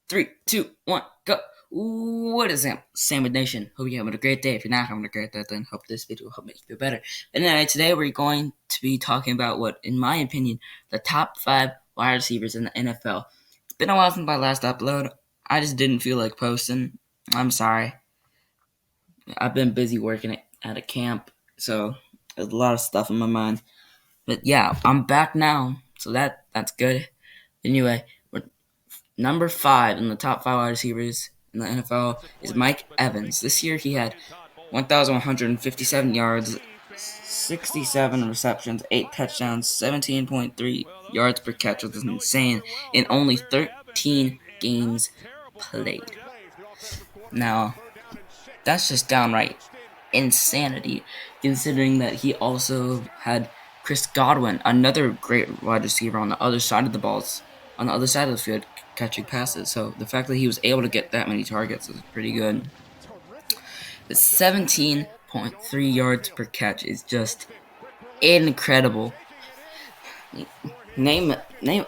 3, 2, 1, go. What is up, Sandwich Nation? Hope you're having a great day. If you're not having a great day, then hope this video will help make you feel better. But anyway, today we're going to be talking about what, in my opinion, the top 5 wide receivers in the NFL. It's been a while since my last upload. I just didn't feel like posting. I'm sorry. I've been busy working at a camp, so there's a lot of stuff in my mind. But yeah, I'm back now, so that's good. Anyway, number 5 in the top 5 wide receivers in the NFL is Mike Evans. This year he had 1,157 yards, 67 receptions, 8 touchdowns, 17.3 yards per catch, which is insane, in only 13 games played. Now, that's just downright insanity, considering that he also had Chris Godwin, another great wide receiver on the other side of the balls, on the other side of the field, catching passes. So the fact that he was able to get that many targets is pretty good. The 17.3 yards per catch is just incredible. Name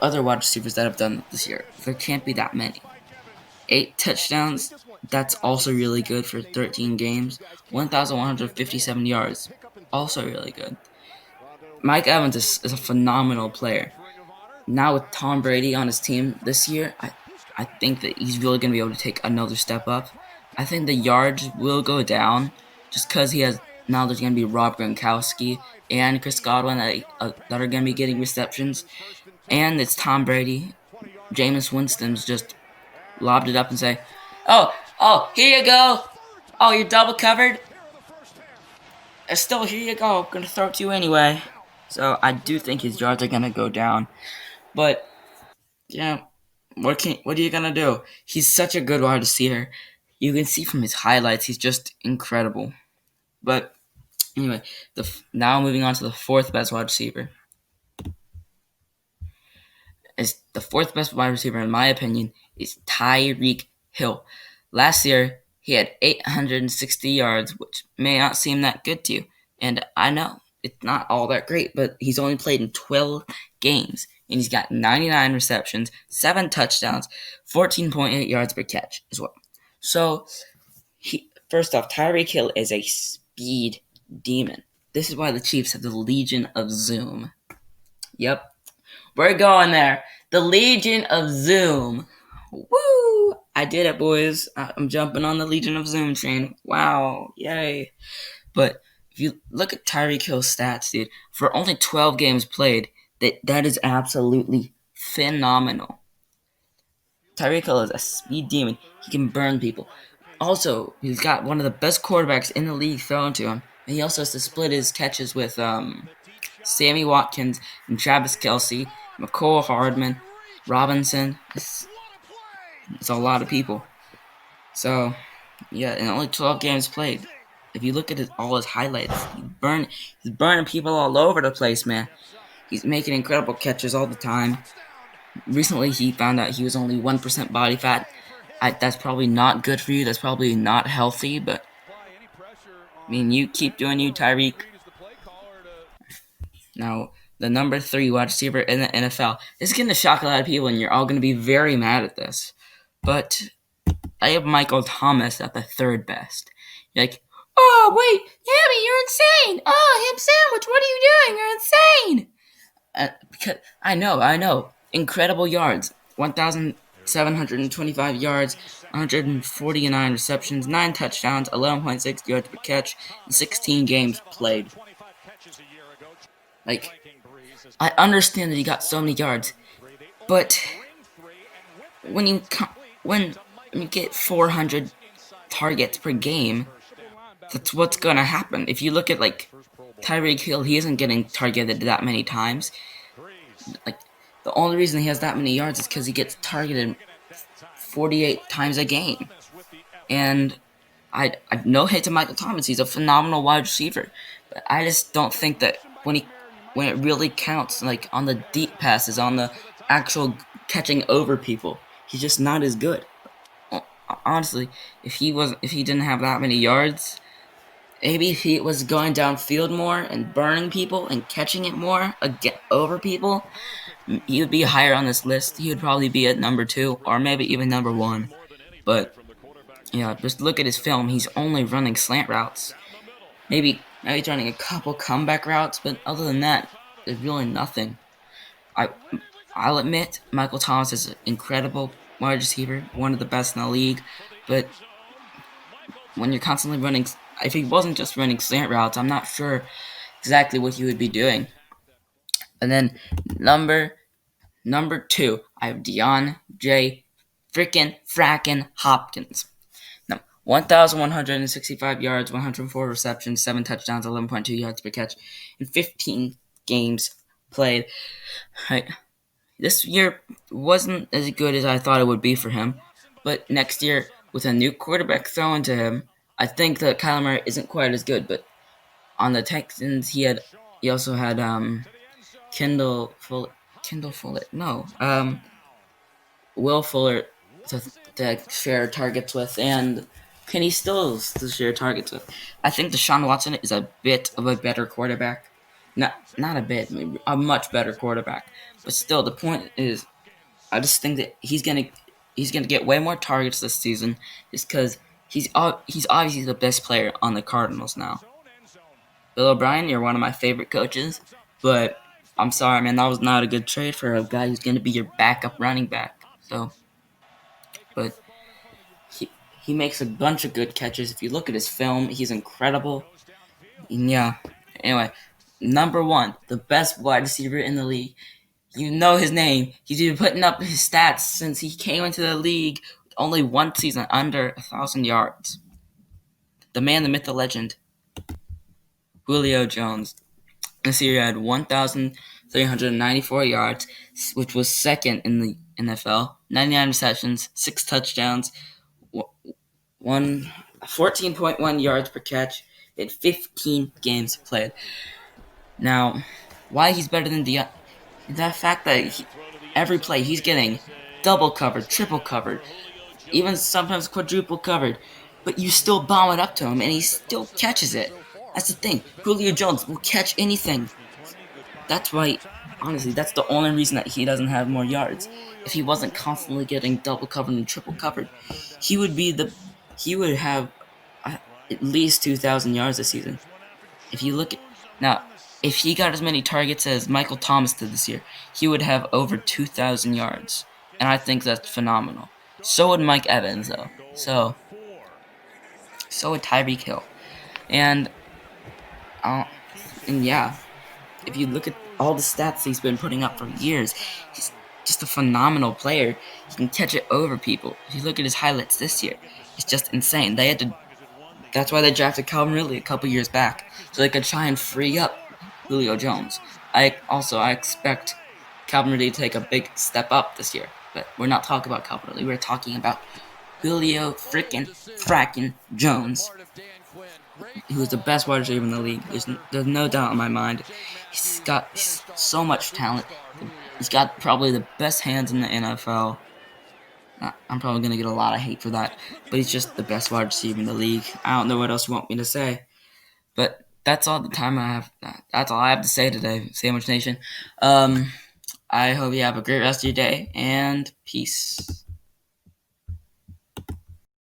other wide receivers that have done this year. There can't be that many. 8 touchdowns, that's also really good for 13 games. 1,157 yards, also really good. Mike Evans is a phenomenal player. Now with Tom Brady on his team this year, I think that he's really going to be able to take another step up. I think the yards will go down just because now there's going to be Rob Gronkowski and Chris Godwin that are going to be getting receptions. And it's Tom Brady. Jameis Winston's just lobbed it up and say, oh, here you go. Oh, you're double covered? Still, here you go. I'm going to throw it to you anyway. So I do think his yards are going to go down. But, yeah, what are you going to do? He's such a good wide receiver. You can see from his highlights, he's just incredible. But, anyway, now moving on to the 4th best wide receiver. The 4th best wide receiver, in my opinion, is Tyreek Hill. Last year, he had 860 yards, which may not seem that good to you. And I know it's not all that great, but he's only played in 12 games. And he's got 99 receptions, 7 touchdowns, 14.8 yards per catch as well. So, first off, Tyreek Hill is a speed demon. This is why the Chiefs have the Legion of Zoom. Yep. We're going there. The Legion of Zoom. Woo! I did it, boys. I'm jumping on the Legion of Zoom train. Wow. Yay. But if you look at Tyreek Hill's stats, dude, for only 12 games played, that is absolutely phenomenal. Tyreek Hill is a speed demon. He can burn people. Also, he's got one of the best quarterbacks in the league thrown to him. And he also has to split his catches with Sammy Watkins and Travis Kelce, McCole Hardman, Robinson. It's a lot of people. So, yeah, and only 12 games played. If you look at all his highlights, he's burning people all over the place, man. He's making incredible catches all the time. Recently, he found out he was only 1% body fat. That's probably not good for you. That's probably not healthy, but I mean, you keep doing you, Tyreek. Now, the number 3 wide receiver in the NFL. This is going to shock a lot of people, and you're all going to be very mad at this. But I have Michael Thomas at the 3rd best. You're like, oh, wait, Hammy, you're insane. Oh, Ham Sandwich, what are you doing? You're insane. Because I know. Incredible yards. 1,725 yards, 149 receptions, 9 touchdowns, 11.6 yards per catch, and 16 games played. Like, I understand that he got so many yards, but when you get 400 targets per game, that's what's gonna happen. If you look at like Tyreek Hill, he isn't getting targeted that many times. Like, the only reason he has that many yards is because he gets targeted 48 times a game. And I no hate to Michael Thomas, he's a phenomenal wide receiver, but I just don't think that when it really counts, like on the deep passes, on the actual catching over people, he's just not as good. Honestly, if he didn't have that many yards, maybe if he was going downfield more and burning people and catching it more over people, He would be higher on this list. He would probably be at number 2 or maybe even number 1. But yeah, just look at his film. He's only running slant routes. Maybe he's running a couple comeback routes, but other than that, there's really nothing. I I'll admit Michael Thomas is an incredible wide receiver, one of the best in the league, but when you're constantly running, if he wasn't just running slant routes, I'm not sure exactly what he would be doing. And then number 2, I have DeAndre frackin' Hopkins. No, 1,165 yards, 104 receptions, 7 touchdowns, 11.2 yards per catch in 15 games played. Right. This year wasn't as good as I thought it would be for him, but next year, with a new quarterback thrown to him, I think that Kyler Murray isn't quite as good. But on the Texans, he also had Kendall Fuller, no, Will Fuller to share targets with, and Kenny Stills to share targets with. I think Deshaun Watson is a bit of a better quarterback. Not a bit, maybe a much better quarterback. But still, the point is, I just think that he's gonna get way more targets this season, just because he's obviously the best player on the Cardinals now. Bill O'Brien, you're one of my favorite coaches, but I'm sorry, man, that was not a good trade for a guy who's gonna be your backup running back. So, but he he makes a bunch of good catches. If you look at his film, he's incredible. And yeah. Anyway, number 1, the best wide receiver in the league. You know his name. He's been putting up his stats since he came into the league with only one season under 1,000 yards. The man, the myth, the legend, Julio Jones. This year he had 1,394 yards, which was second in the NFL. 99 receptions, 6 touchdowns, 14.1 yards per catch in 15 games played. Now, why he's better than the fact that every play he's getting double covered, triple covered, even sometimes quadruple covered, but you still bomb it up to him and he still catches it. That's the thing. Julio Jones will catch anything. That's why, honestly, that's the only reason that he doesn't have more yards. If he wasn't constantly getting double covered and triple covered, he would be he would have at least 2,000 yards this season. If you look at now, if he got as many targets as Michael Thomas did this year, he would have over 2,000 yards, and I think that's phenomenal. So would Mike Evans, though. So would Tyreek Hill, and uh, and yeah, if you look at all the stats he's been putting up for years, he's just a phenomenal player. He can catch it over people. If you look at his highlights this year, it's just insane. That's why they drafted Calvin Ridley a couple years back, so they could try and free up Julio Jones. I expect Calvin Ridley to take a big step up this year, but we're not talking about Calvin Ridley. We're talking about Julio frackin' Jones, who is the best wide receiver in the league. There's no doubt in my mind. He's got so much talent. He's got probably the best hands in the NFL. I'm probably going to get a lot of hate for that, but he's just the best wide receiver in the league. I don't know what else you want me to say, but that's all the time I have. That's all I have to say today, Sandwich Nation. I hope you have a great rest of your day, and peace.